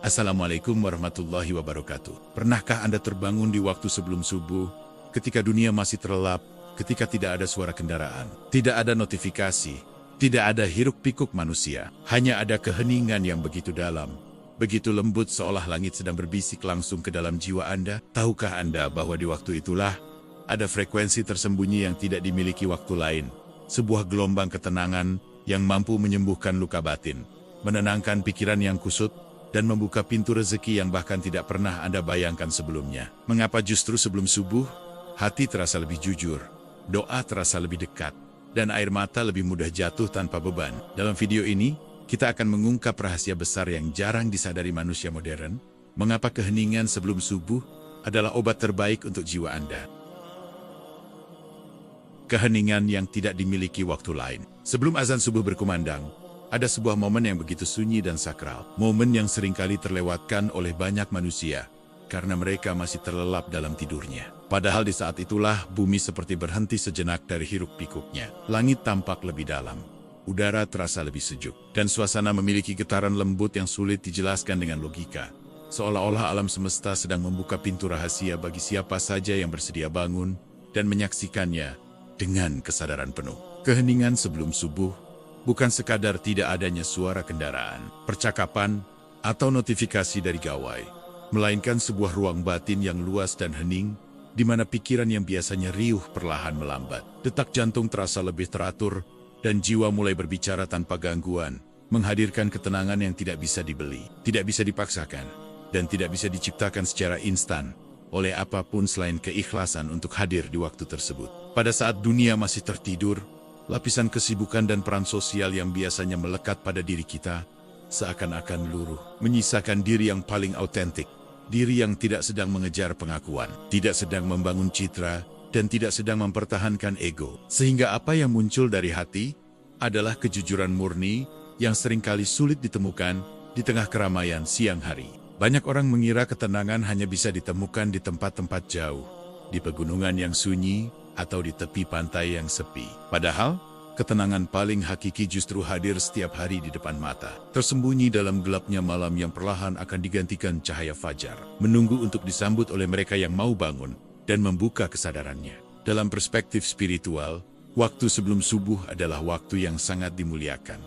Assalamualaikum warahmatullahi wabarakatuh. Pernahkah Anda terbangun di waktu sebelum subuh, ketika dunia masih terlelap, ketika tidak ada suara kendaraan, tidak ada notifikasi, tidak ada hiruk-pikuk manusia, hanya ada keheningan yang begitu dalam, begitu lembut seolah langit sedang berbisik langsung ke dalam jiwa Anda? Tahukah Anda bahwa di waktu itulah, ada frekuensi tersembunyi yang tidak dimiliki waktu lain, sebuah gelombang ketenangan yang mampu menyembuhkan luka batin, menenangkan pikiran yang kusut, dan membuka pintu rezeki yang bahkan tidak pernah Anda bayangkan sebelumnya. Mengapa justru sebelum subuh, hati terasa lebih jujur, doa terasa lebih dekat, dan air mata lebih mudah jatuh tanpa beban? Dalam video ini, kita akan mengungkap rahasia besar yang jarang disadari manusia modern, mengapa keheningan sebelum subuh adalah obat terbaik untuk jiwa Anda. Keheningan yang tidak dimiliki waktu lain. Sebelum azan subuh berkumandang, ada sebuah momen yang begitu sunyi dan sakral. Momen yang seringkali terlewatkan oleh banyak manusia, karena mereka masih terlelap dalam tidurnya. Padahal di saat itulah bumi seperti berhenti sejenak dari hiruk-pikuknya. Langit tampak lebih dalam, udara terasa lebih sejuk, dan suasana memiliki getaran lembut yang sulit dijelaskan dengan logika. Seolah-olah alam semesta sedang membuka pintu rahasia bagi siapa saja yang bersedia bangun dan menyaksikannya dengan kesadaran penuh. Keheningan sebelum subuh bukan sekadar tidak adanya suara kendaraan, percakapan, atau notifikasi dari gawai, melainkan sebuah ruang batin yang luas dan hening, di mana pikiran yang biasanya riuh perlahan melambat. Detak jantung terasa lebih teratur, dan jiwa mulai berbicara tanpa gangguan, menghadirkan ketenangan yang tidak bisa dibeli, tidak bisa dipaksakan, dan tidak bisa diciptakan secara instan oleh apapun selain keikhlasan untuk hadir di waktu tersebut. Pada saat dunia masih tertidur, lapisan kesibukan dan peran sosial yang biasanya melekat pada diri kita seakan-akan luruh, menyisakan diri yang paling autentik, diri yang tidak sedang mengejar pengakuan, tidak sedang membangun citra, dan tidak sedang mempertahankan ego. Sehingga apa yang muncul dari hati adalah kejujuran murni yang seringkali sulit ditemukan di tengah keramaian siang hari. Banyak orang mengira ketenangan hanya bisa ditemukan di tempat-tempat jauh, di pegunungan yang sunyi, atau di tepi pantai yang sepi. Padahal, ketenangan paling hakiki justru hadir setiap hari di depan mata. Tersembunyi dalam gelapnya malam yang perlahan akan digantikan cahaya fajar. Menunggu untuk disambut oleh mereka yang mau bangun dan membuka kesadarannya. Dalam perspektif spiritual, waktu sebelum subuh adalah waktu yang sangat dimuliakan.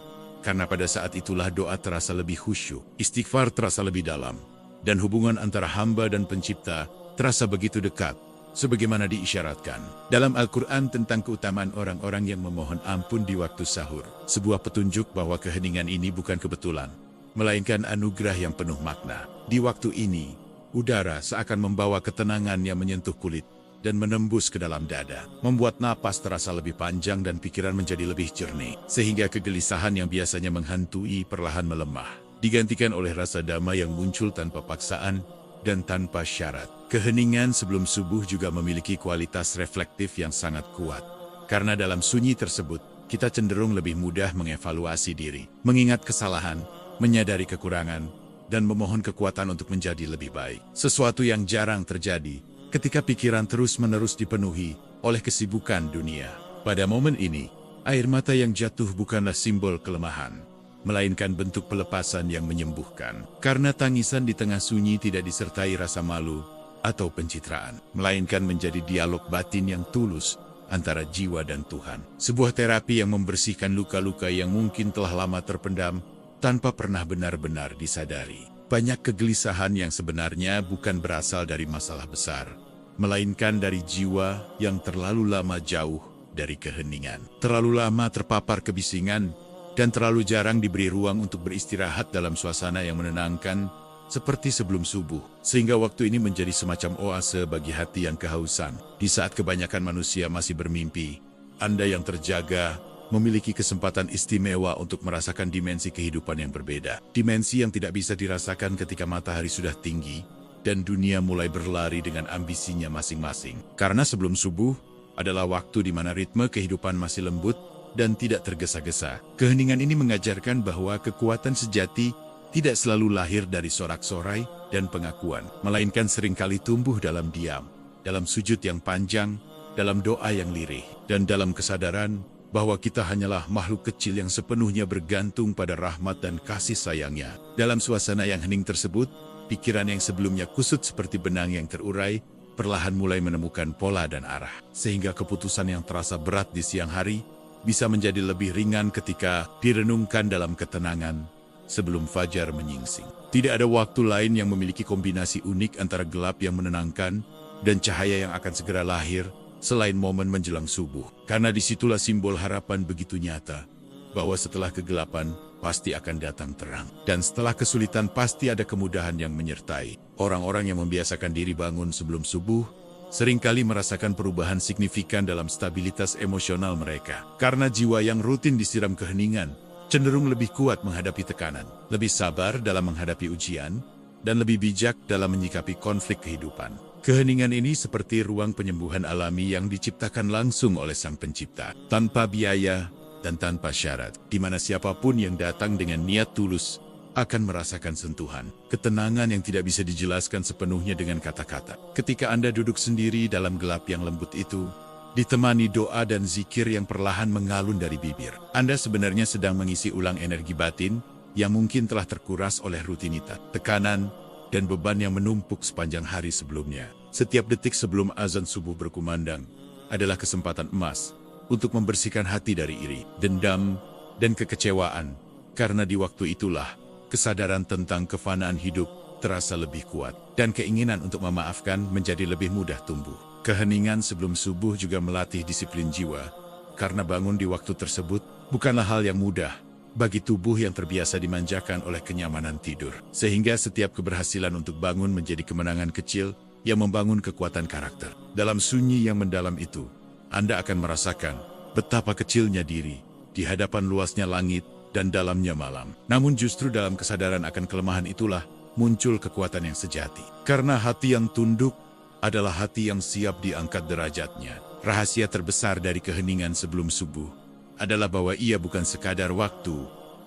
Karena pada saat itulah doa terasa lebih khusyuk, istighfar terasa lebih dalam, dan hubungan antara hamba dan pencipta terasa begitu dekat, sebagaimana diisyaratkan dalam Al-Quran tentang keutamaan orang-orang yang memohon ampun di waktu sahur. Sebuah petunjuk bahwa keheningan ini bukan kebetulan, melainkan anugerah yang penuh makna. Di waktu ini, udara seakan membawa ketenangan yang menyentuh kulit dan menembus ke dalam dada, membuat napas terasa lebih panjang dan pikiran menjadi lebih jernih, sehingga kegelisahan yang biasanya menghantui perlahan melemah, digantikan oleh rasa damai yang muncul tanpa paksaan dan tanpa syarat. Keheningan sebelum subuh juga memiliki kualitas reflektif yang sangat kuat. Karena dalam sunyi tersebut, kita cenderung lebih mudah mengevaluasi diri, mengingat kesalahan, menyadari kekurangan, dan memohon kekuatan untuk menjadi lebih baik. Sesuatu yang jarang terjadi ketika pikiran terus-menerus dipenuhi oleh kesibukan dunia. Pada momen ini, air mata yang jatuh bukanlah simbol kelemahan, melainkan bentuk pelepasan yang menyembuhkan. Karena tangisan di tengah sunyi tidak disertai rasa malu atau pencitraan, melainkan menjadi dialog batin yang tulus antara jiwa dan Tuhan. Sebuah terapi yang membersihkan luka-luka yang mungkin telah lama terpendam tanpa pernah benar-benar disadari. Banyak kegelisahan yang sebenarnya bukan berasal dari masalah besar, melainkan dari jiwa yang terlalu lama jauh dari keheningan. Terlalu lama terpapar kebisingan, dan terlalu jarang diberi ruang untuk beristirahat dalam suasana yang menenangkan, seperti sebelum subuh. Sehingga waktu ini menjadi semacam oase bagi hati yang kehausan. Di saat kebanyakan manusia masih bermimpi, Anda yang terjaga memiliki kesempatan istimewa untuk merasakan dimensi kehidupan yang berbeda. Dimensi yang tidak bisa dirasakan ketika matahari sudah tinggi, dan dunia mulai berlari dengan ambisinya masing-masing. Karena sebelum subuh adalah waktu di mana ritme kehidupan masih lembut dan tidak tergesa-gesa. Keheningan ini mengajarkan bahwa kekuatan sejati tidak selalu lahir dari sorak-sorai dan pengakuan, melainkan seringkali tumbuh dalam diam, dalam sujud yang panjang, dalam doa yang lirih, dan dalam kesadaran bahwa kita hanyalah makhluk kecil yang sepenuhnya bergantung pada rahmat dan kasih sayangnya. Dalam suasana yang hening tersebut, pikiran yang sebelumnya kusut seperti benang yang terurai, perlahan mulai menemukan pola dan arah. Sehingga keputusan yang terasa berat di siang hari, bisa menjadi lebih ringan ketika direnungkan dalam ketenangan sebelum fajar menyingsing. Tidak ada waktu lain yang memiliki kombinasi unik antara gelap yang menenangkan dan cahaya yang akan segera lahir, selain momen menjelang subuh. Karena disitulah simbol harapan begitu nyata, bahwa setelah kegelapan, pasti akan datang terang. Dan setelah kesulitan pasti ada kemudahan yang menyertai. Orang-orang yang membiasakan diri bangun sebelum subuh, seringkali merasakan perubahan signifikan dalam stabilitas emosional mereka. Karena jiwa yang rutin disiram keheningan, cenderung lebih kuat menghadapi tekanan, lebih sabar dalam menghadapi ujian, dan lebih bijak dalam menyikapi konflik kehidupan. Keheningan ini seperti ruang penyembuhan alami yang diciptakan langsung oleh Sang Pencipta, tanpa biaya dan tanpa syarat, di mana siapapun yang datang dengan niat tulus akan merasakan sentuhan, ketenangan yang tidak bisa dijelaskan sepenuhnya dengan kata-kata. Ketika Anda duduk sendiri dalam gelap yang lembut itu, ditemani doa dan zikir yang perlahan mengalun dari bibir, Anda sebenarnya sedang mengisi ulang energi batin yang mungkin telah terkuras oleh rutinitas, tekanan, dan beban yang menumpuk sepanjang hari sebelumnya. Setiap detik sebelum azan subuh berkumandang adalah kesempatan emas untuk membersihkan hati dari iri, dendam, dan kekecewaan, karena di waktu itulah kesadaran tentang kefanaan hidup terasa lebih kuat, dan keinginan untuk memaafkan menjadi lebih mudah tumbuh. Keheningan sebelum subuh juga melatih disiplin jiwa, karena bangun di waktu tersebut bukanlah hal yang mudah bagi tubuh yang terbiasa dimanjakan oleh kenyamanan tidur. Sehingga setiap keberhasilan untuk bangun menjadi kemenangan kecil yang membangun kekuatan karakter. Dalam sunyi yang mendalam itu, Anda akan merasakan betapa kecilnya diri di hadapan luasnya langit dan dalamnya malam. Namun justru dalam kesadaran akan kelemahan itulah muncul kekuatan yang sejati. Karena hati yang tunduk adalah hati yang siap diangkat derajatnya. Rahasia terbesar dari keheningan sebelum subuh adalah bahwa ia bukan sekadar waktu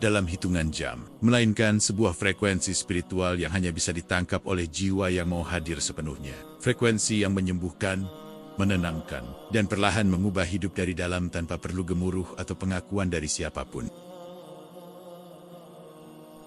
dalam hitungan jam, melainkan sebuah frekuensi spiritual yang hanya bisa ditangkap oleh jiwa yang mau hadir sepenuhnya. Frekuensi yang menyembuhkan, menenangkan, dan perlahan mengubah hidup dari dalam tanpa perlu gemuruh atau pengakuan dari siapapun.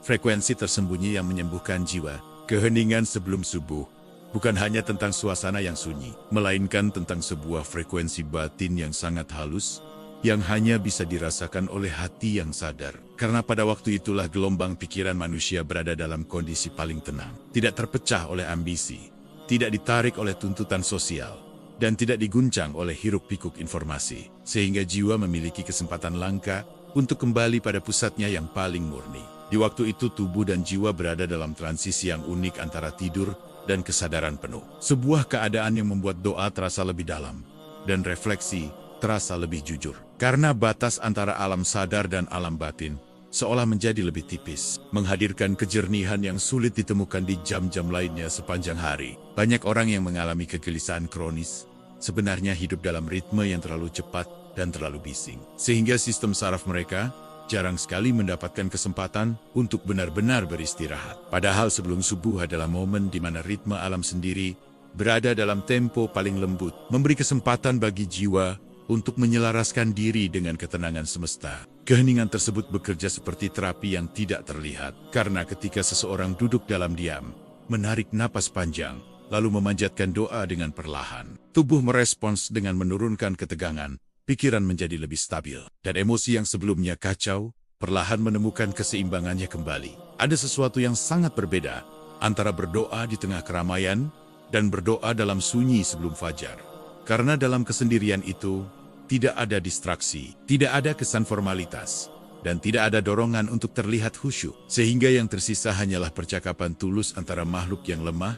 Frekuensi tersembunyi yang menyembuhkan jiwa. Keheningan sebelum subuh bukan hanya tentang suasana yang sunyi, melainkan tentang sebuah frekuensi batin yang sangat halus, yang hanya bisa dirasakan oleh hati yang sadar. Karena pada waktu itulah gelombang pikiran manusia berada dalam kondisi paling tenang. Tidak terpecah oleh ambisi, tidak ditarik oleh tuntutan sosial, dan tidak diguncang oleh hiruk-pikuk informasi. Sehingga jiwa memiliki kesempatan langka untuk kembali pada pusatnya yang paling murni. Di waktu itu tubuh dan jiwa berada dalam transisi yang unik antara tidur dan kesadaran penuh. Sebuah keadaan yang membuat doa terasa lebih dalam, dan refleksi terasa lebih jujur. Karena batas antara alam sadar dan alam batin seolah menjadi lebih tipis, menghadirkan kejernihan yang sulit ditemukan di jam-jam lainnya sepanjang hari. Banyak orang yang mengalami kegelisahan kronis sebenarnya hidup dalam ritme yang terlalu cepat dan terlalu bising, sehingga sistem saraf mereka jarang sekali mendapatkan kesempatan untuk benar-benar beristirahat. Padahal sebelum subuh adalah momen di mana ritme alam sendiri berada dalam tempo paling lembut, memberi kesempatan bagi jiwa untuk menyelaraskan diri dengan ketenangan semesta. Keheningan tersebut bekerja seperti terapi yang tidak terlihat, karena ketika seseorang duduk dalam diam, menarik napas panjang, lalu memanjatkan doa dengan perlahan, tubuh merespons dengan menurunkan ketegangan, pikiran menjadi lebih stabil, dan emosi yang sebelumnya kacau, perlahan menemukan keseimbangannya kembali. Ada sesuatu yang sangat berbeda antara berdoa di tengah keramaian dan berdoa dalam sunyi sebelum fajar. Karena dalam kesendirian itu, tidak ada distraksi, tidak ada kesan formalitas, dan tidak ada dorongan untuk terlihat khusyuk. Sehingga yang tersisa hanyalah percakapan tulus antara makhluk yang lemah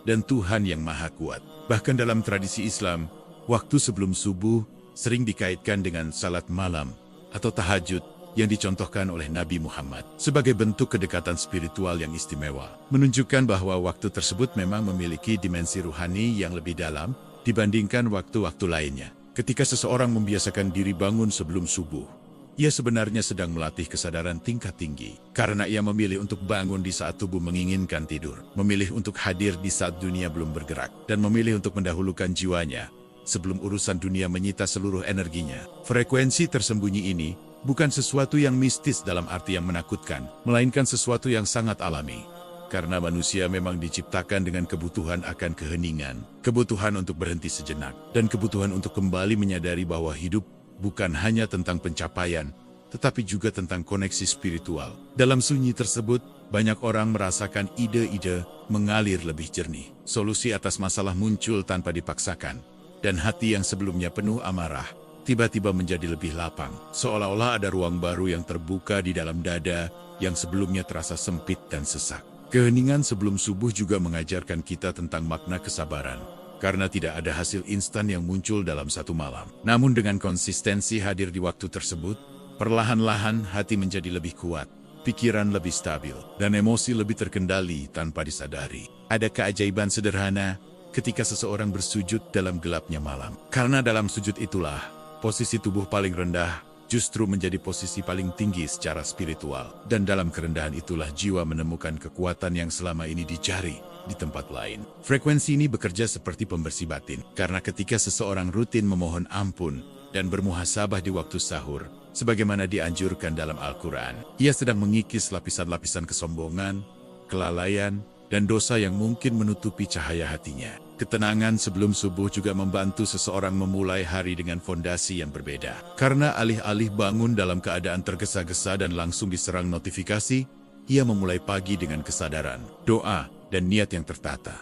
dan Tuhan yang Maha Kuat. Bahkan dalam tradisi Islam, waktu sebelum subuh sering dikaitkan dengan salat malam atau tahajud yang dicontohkan oleh Nabi Muhammad sebagai bentuk kedekatan spiritual yang istimewa, menunjukkan bahwa waktu tersebut memang memiliki dimensi ruhani yang lebih dalam dibandingkan waktu-waktu lainnya. Ketika seseorang membiasakan diri bangun sebelum subuh, ia sebenarnya sedang melatih kesadaran tingkat tinggi, karena ia memilih untuk bangun di saat tubuh menginginkan tidur, memilih untuk hadir di saat dunia belum bergerak, dan memilih untuk mendahulukan jiwanya sebelum urusan dunia menyita seluruh energinya. Frekuensi tersembunyi ini bukan sesuatu yang mistis dalam arti yang menakutkan, melainkan sesuatu yang sangat alami. Karena manusia memang diciptakan dengan kebutuhan akan keheningan, kebutuhan untuk berhenti sejenak, dan kebutuhan untuk kembali menyadari bahwa hidup bukan hanya tentang pencapaian, tetapi juga tentang koneksi spiritual. Dalam sunyi tersebut, banyak orang merasakan ide-ide mengalir lebih jernih. Solusi atas masalah muncul tanpa dipaksakan, dan hati yang sebelumnya penuh amarah tiba-tiba menjadi lebih lapang. Seolah-olah ada ruang baru yang terbuka di dalam dada yang sebelumnya terasa sempit dan sesak. Keheningan sebelum subuh juga mengajarkan kita tentang makna kesabaran, karena tidak ada hasil instan yang muncul dalam satu malam. Namun dengan konsistensi hadir di waktu tersebut, perlahan-lahan hati menjadi lebih kuat, pikiran lebih stabil, dan emosi lebih terkendali tanpa disadari. Ada keajaiban sederhana ketika seseorang bersujud dalam gelapnya malam. Karena dalam sujud itulah, posisi tubuh paling rendah justru menjadi posisi paling tinggi secara spiritual. Dan dalam kerendahan itulah jiwa menemukan kekuatan yang selama ini dicari di tempat lain. Frekuensi ini bekerja seperti pembersih batin, karena ketika seseorang rutin memohon ampun dan bermuhasabah di waktu sahur, sebagaimana dianjurkan dalam Al-Quran, ia sedang mengikis lapisan-lapisan kesombongan, kelalaian, dan dosa yang mungkin menutupi cahaya hatinya. Ketenangan sebelum subuh juga membantu seseorang memulai hari dengan fondasi yang berbeda. Karena alih-alih bangun dalam keadaan tergesa-gesa dan langsung diserang notifikasi, ia memulai pagi dengan kesadaran, doa, dan niat yang tertata.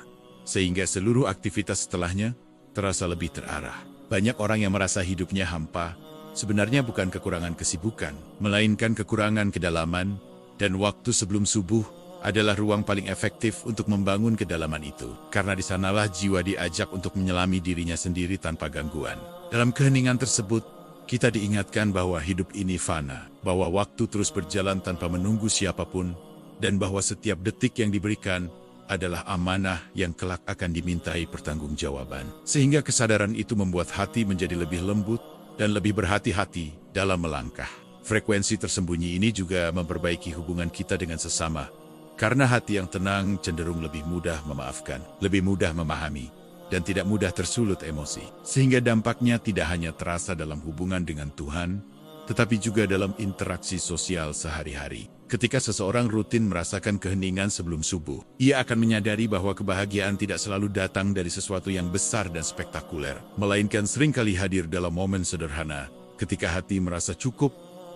Sehingga seluruh aktivitas setelahnya terasa lebih terarah. Banyak orang yang merasa hidupnya hampa, sebenarnya bukan kekurangan kesibukan, melainkan kekurangan kedalaman, dan waktu sebelum subuh adalah ruang paling efektif untuk membangun kedalaman itu. Karena di sanalah jiwa diajak untuk menyelami dirinya sendiri tanpa gangguan. Dalam keheningan tersebut, kita diingatkan bahwa hidup ini fana, bahwa waktu terus berjalan tanpa menunggu siapapun, dan bahwa setiap detik yang diberikan adalah amanah yang kelak akan dimintai pertanggungjawaban. Sehingga kesadaran itu membuat hati menjadi lebih lembut dan lebih berhati-hati dalam melangkah. Frekuensi tersembunyi ini juga memperbaiki hubungan kita dengan sesama, karena hati yang tenang cenderung lebih mudah memaafkan, lebih mudah memahami, dan tidak mudah tersulut emosi. Sehingga dampaknya tidak hanya terasa dalam hubungan dengan Tuhan, tetapi juga dalam interaksi sosial sehari-hari. Ketika seseorang rutin merasakan keheningan sebelum subuh, ia akan menyadari bahwa kebahagiaan tidak selalu datang dari sesuatu yang besar dan spektakuler, melainkan seringkali hadir dalam momen sederhana, ketika hati merasa cukup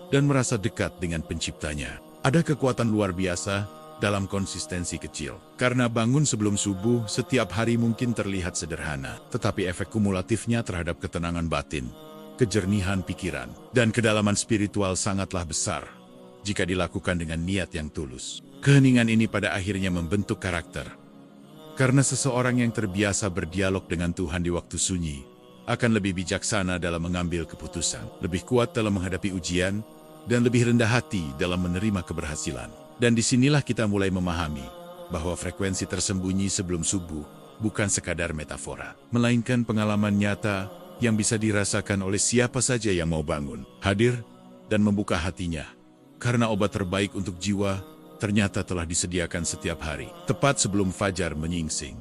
dan merasa dekat dengan penciptanya. Ada kekuatan luar biasa dalam konsistensi kecil. Karena bangun sebelum subuh setiap hari mungkin terlihat sederhana, tetapi efek kumulatifnya terhadap ketenangan batin, kejernihan pikiran, dan kedalaman spiritual sangatlah besar jika dilakukan dengan niat yang tulus. Keheningan ini pada akhirnya membentuk karakter. Karena seseorang yang terbiasa berdialog dengan Tuhan di waktu sunyi akan lebih bijaksana dalam mengambil keputusan, lebih kuat dalam menghadapi ujian, dan lebih rendah hati dalam menerima keberhasilan. Dan disinilah kita mulai memahami bahwa frekuensi tersembunyi sebelum subuh bukan sekadar metafora, melainkan pengalaman nyata yang bisa dirasakan oleh siapa saja yang mau bangun, hadir, dan membuka hatinya. Karena obat terbaik untuk jiwa ternyata telah disediakan setiap hari, tepat sebelum fajar menyingsing.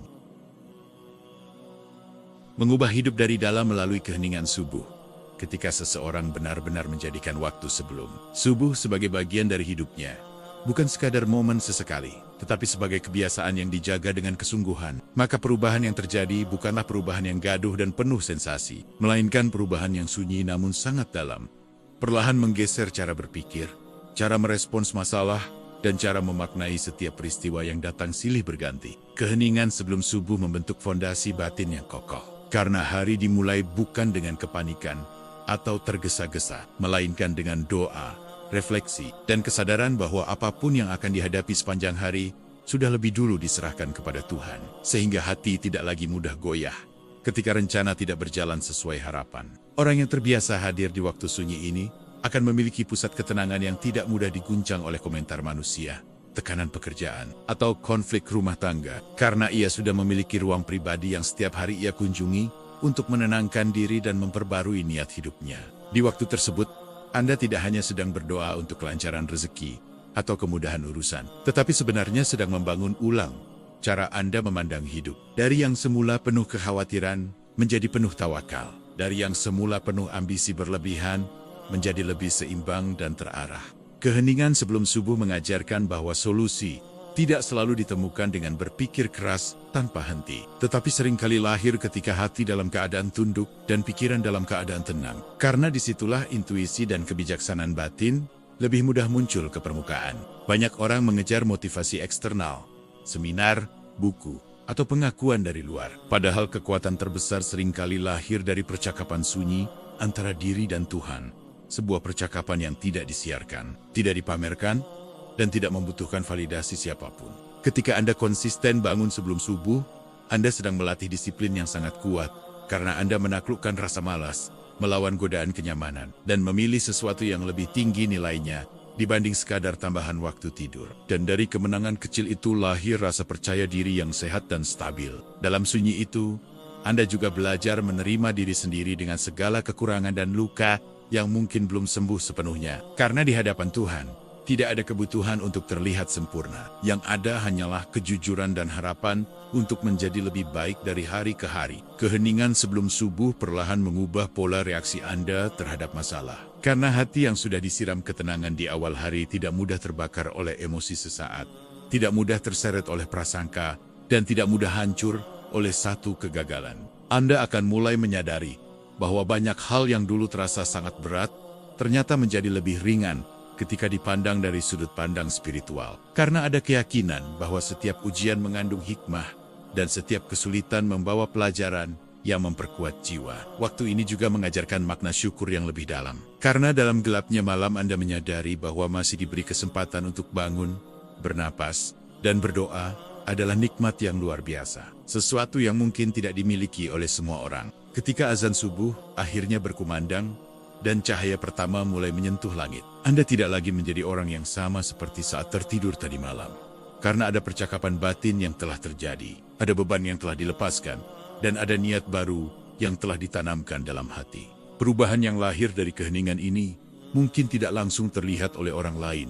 Mengubah hidup dari dalam melalui keheningan subuh. Ketika seseorang benar-benar menjadikan waktu sebelum subuh sebagai bagian dari hidupnya, bukan sekadar momen sesekali, tetapi sebagai kebiasaan yang dijaga dengan kesungguhan, maka perubahan yang terjadi bukanlah perubahan yang gaduh dan penuh sensasi, melainkan perubahan yang sunyi namun sangat dalam. Perlahan menggeser cara berpikir, cara merespons masalah, dan cara memaknai setiap peristiwa yang datang silih berganti. Keheningan sebelum subuh membentuk fondasi batin yang kokoh. Karena hari dimulai bukan dengan kepanikan atau tergesa-gesa, melainkan dengan doa, refleksi, dan kesadaran bahwa apapun yang akan dihadapi sepanjang hari sudah lebih dulu diserahkan kepada Tuhan. Sehingga hati tidak lagi mudah goyah ketika rencana tidak berjalan sesuai harapan. Orang yang terbiasa hadir di waktu sunyi ini akan memiliki pusat ketenangan yang tidak mudah diguncang oleh komentar manusia, tekanan pekerjaan, atau konflik rumah tangga. Karena ia sudah memiliki ruang pribadi yang setiap hari ia kunjungi untuk menenangkan diri dan memperbarui niat hidupnya. Di waktu tersebut, Anda tidak hanya sedang berdoa untuk kelancaran rezeki atau kemudahan urusan, tetapi sebenarnya sedang membangun ulang cara Anda memandang hidup. Dari yang semula penuh kekhawatiran, menjadi penuh tawakal. Dari yang semula penuh ambisi berlebihan, menjadi lebih seimbang dan terarah. Keheningan sebelum subuh mengajarkan bahwa solusi tidak selalu ditemukan dengan berpikir keras tanpa henti, tetapi seringkali lahir ketika hati dalam keadaan tunduk dan pikiran dalam keadaan tenang. Karena disitulah intuisi dan kebijaksanaan batin lebih mudah muncul ke permukaan. Banyak orang mengejar motivasi eksternal, seminar, buku, atau pengakuan dari luar. Padahal kekuatan terbesar seringkali lahir dari percakapan sunyi antara diri dan Tuhan. Sebuah percakapan yang tidak disiarkan, tidak dipamerkan, dan tidak membutuhkan validasi siapapun. Ketika Anda konsisten bangun sebelum subuh, Anda sedang melatih disiplin yang sangat kuat, karena Anda menaklukkan rasa malas, melawan godaan kenyamanan, dan memilih sesuatu yang lebih tinggi nilainya dibanding sekadar tambahan waktu tidur. Dan dari kemenangan kecil itu lahir rasa percaya diri yang sehat dan stabil. Dalam sunyi itu, Anda juga belajar menerima diri sendiri dengan segala kekurangan dan luka yang mungkin belum sembuh sepenuhnya. Karena di hadapan Tuhan, tidak ada kebutuhan untuk terlihat sempurna. Yang ada hanyalah kejujuran dan harapan untuk menjadi lebih baik dari hari ke hari. Keheningan sebelum subuh perlahan mengubah pola reaksi Anda terhadap masalah. Karena hati yang sudah disiram ketenangan di awal hari tidak mudah terbakar oleh emosi sesaat, tidak mudah terseret oleh prasangka, dan tidak mudah hancur oleh satu kegagalan. Anda akan mulai menyadari bahwa banyak hal yang dulu terasa sangat berat, ternyata menjadi lebih ringan ketika dipandang dari sudut pandang spiritual. Karena ada keyakinan bahwa setiap ujian mengandung hikmah, dan setiap kesulitan membawa pelajaran yang memperkuat jiwa. Waktu ini juga mengajarkan makna syukur yang lebih dalam. Karena dalam gelapnya malam Anda menyadari bahwa masih diberi kesempatan untuk bangun, bernapas, dan berdoa adalah nikmat yang luar biasa. Sesuatu yang mungkin tidak dimiliki oleh semua orang. Ketika azan subuh akhirnya berkumandang, dan cahaya pertama mulai menyentuh langit, Anda tidak lagi menjadi orang yang sama seperti saat tertidur tadi malam. Karena ada percakapan batin yang telah terjadi, ada beban yang telah dilepaskan, dan ada niat baru yang telah ditanamkan dalam hati. Perubahan yang lahir dari keheningan ini mungkin tidak langsung terlihat oleh orang lain,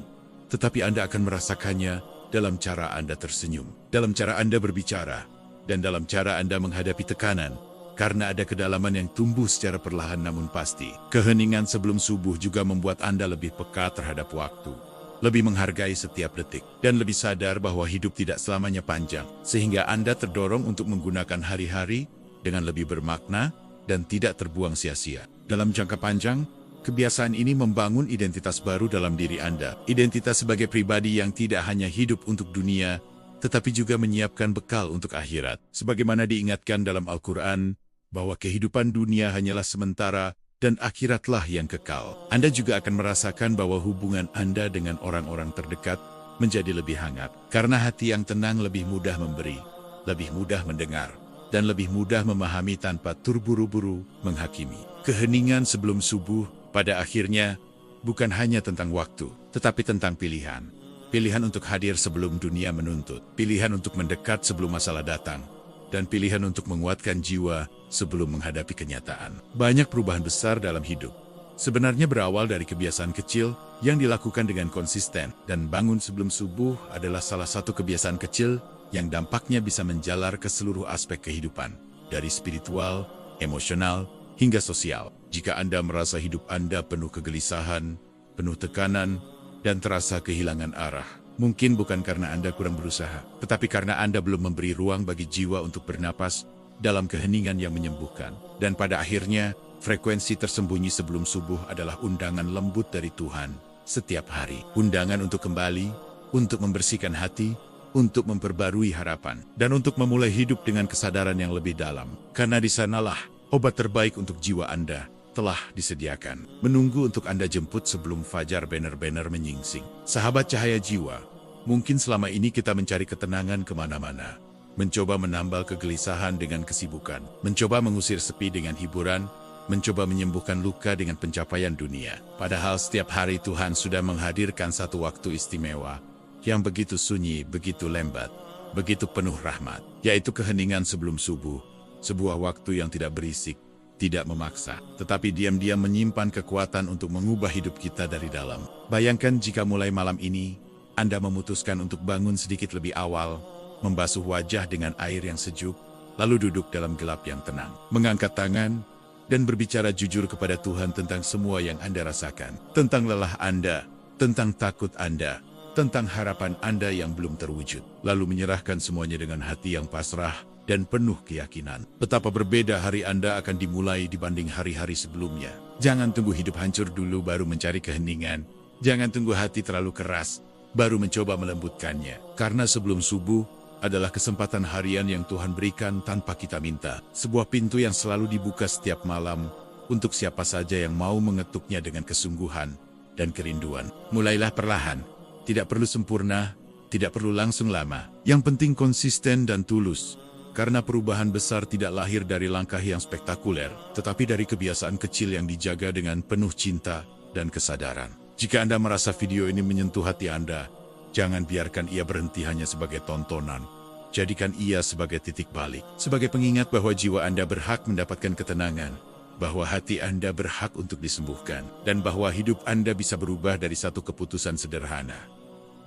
tetapi Anda akan merasakannya dalam cara Anda tersenyum, dalam cara Anda berbicara, dan dalam cara Anda menghadapi tekanan. Karena ada kedalaman yang tumbuh secara perlahan namun pasti. Keheningan sebelum subuh juga membuat Anda lebih peka terhadap waktu, lebih menghargai setiap detik, dan lebih sadar bahwa hidup tidak selamanya panjang. Sehingga Anda terdorong untuk menggunakan hari-hari dengan lebih bermakna dan tidak terbuang sia-sia. Dalam jangka panjang, kebiasaan ini membangun identitas baru dalam diri Anda. Identitas sebagai pribadi yang tidak hanya hidup untuk dunia, tetapi juga menyiapkan bekal untuk akhirat. Sebagaimana diingatkan dalam Al-Quran, bahwa kehidupan dunia hanyalah sementara dan akhiratlah yang kekal. Anda juga akan merasakan bahwa hubungan Anda dengan orang-orang terdekat menjadi lebih hangat. Karena hati yang tenang lebih mudah memberi, lebih mudah mendengar, dan lebih mudah memahami tanpa terburu-buru menghakimi. Keheningan sebelum subuh pada akhirnya bukan hanya tentang waktu, tetapi tentang pilihan. Pilihan untuk hadir sebelum dunia menuntut, pilihan untuk mendekat sebelum masalah datang, dan pilihan untuk menguatkan jiwa sebelum menghadapi kenyataan. Banyak perubahan besar dalam hidup sebenarnya berawal dari kebiasaan kecil yang dilakukan dengan konsisten, dan bangun sebelum subuh adalah salah satu kebiasaan kecil yang dampaknya bisa menjalar ke seluruh aspek kehidupan, dari spiritual, emosional, hingga sosial. Jika Anda merasa hidup Anda penuh kegelisahan, penuh tekanan, dan terasa kehilangan arah, mungkin bukan karena Anda kurang berusaha, tetapi karena Anda belum memberi ruang bagi jiwa untuk bernapas dalam keheningan yang menyembuhkan. Dan pada akhirnya, frekuensi tersembunyi sebelum subuh adalah undangan lembut dari Tuhan setiap hari. Undangan untuk kembali, untuk membersihkan hati, untuk memperbarui harapan, dan untuk memulai hidup dengan kesadaran yang lebih dalam. Karena di sanalah obat terbaik untuk jiwa Anda telah disediakan, menunggu untuk Anda jemput sebelum fajar benar-benar menyingsing. Sahabat cahaya jiwa, mungkin selama ini kita mencari ketenangan kemana-mana, mencoba menambal kegelisahan dengan kesibukan, mencoba mengusir sepi dengan hiburan, mencoba menyembuhkan luka dengan pencapaian dunia. Padahal setiap hari Tuhan sudah menghadirkan satu waktu istimewa, yang begitu sunyi, begitu lembat, begitu penuh rahmat, yaitu keheningan sebelum subuh, sebuah waktu yang tidak berisik, tidak memaksa, tetapi diam-diam menyimpan kekuatan untuk mengubah hidup kita dari dalam. Bayangkan jika mulai malam ini, Anda memutuskan untuk bangun sedikit lebih awal, membasuh wajah dengan air yang sejuk, lalu duduk dalam gelap yang tenang, mengangkat tangan, dan berbicara jujur kepada Tuhan tentang semua yang Anda rasakan, tentang lelah Anda, tentang takut Anda, tentang harapan Anda yang belum terwujud, lalu menyerahkan semuanya dengan hati yang pasrah dan penuh keyakinan. Betapa berbeda hari Anda akan dimulai dibanding hari-hari sebelumnya. Jangan tunggu hidup hancur dulu baru mencari keheningan. Jangan tunggu hati terlalu keras, baru mencoba melembutkannya. Karena sebelum subuh adalah kesempatan harian yang Tuhan berikan tanpa kita minta. Sebuah pintu yang selalu dibuka setiap malam untuk siapa saja yang mau mengetuknya dengan kesungguhan dan kerinduan. Mulailah perlahan, tidak perlu sempurna, tidak perlu langsung lama. Yang penting konsisten dan tulus. Karena perubahan besar tidak lahir dari langkah yang spektakuler, tetapi dari kebiasaan kecil yang dijaga dengan penuh cinta dan kesadaran. Jika Anda merasa video ini menyentuh hati Anda, jangan biarkan ia berhenti hanya sebagai tontonan. Jadikan ia sebagai titik balik, sebagai pengingat bahwa jiwa Anda berhak mendapatkan ketenangan, bahwa hati Anda berhak untuk disembuhkan, dan bahwa hidup Anda bisa berubah dari satu keputusan sederhana.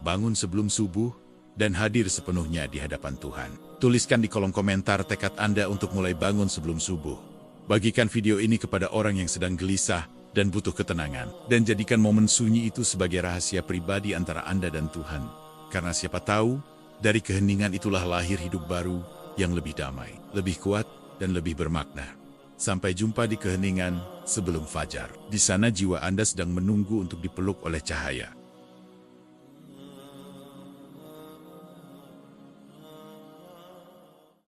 Bangun sebelum subuh, dan hadir sepenuhnya di hadapan Tuhan. Tuliskan di kolom komentar tekad Anda untuk mulai bangun sebelum subuh. Bagikan video ini kepada orang yang sedang gelisah dan butuh ketenangan. Dan jadikan momen sunyi itu sebagai rahasia pribadi antara Anda dan Tuhan. Karena siapa tahu, dari keheningan itulah lahir hidup baru yang lebih damai, lebih kuat, dan lebih bermakna. Sampai jumpa di keheningan sebelum fajar. Di sana jiwa Anda sedang menunggu untuk dipeluk oleh cahaya.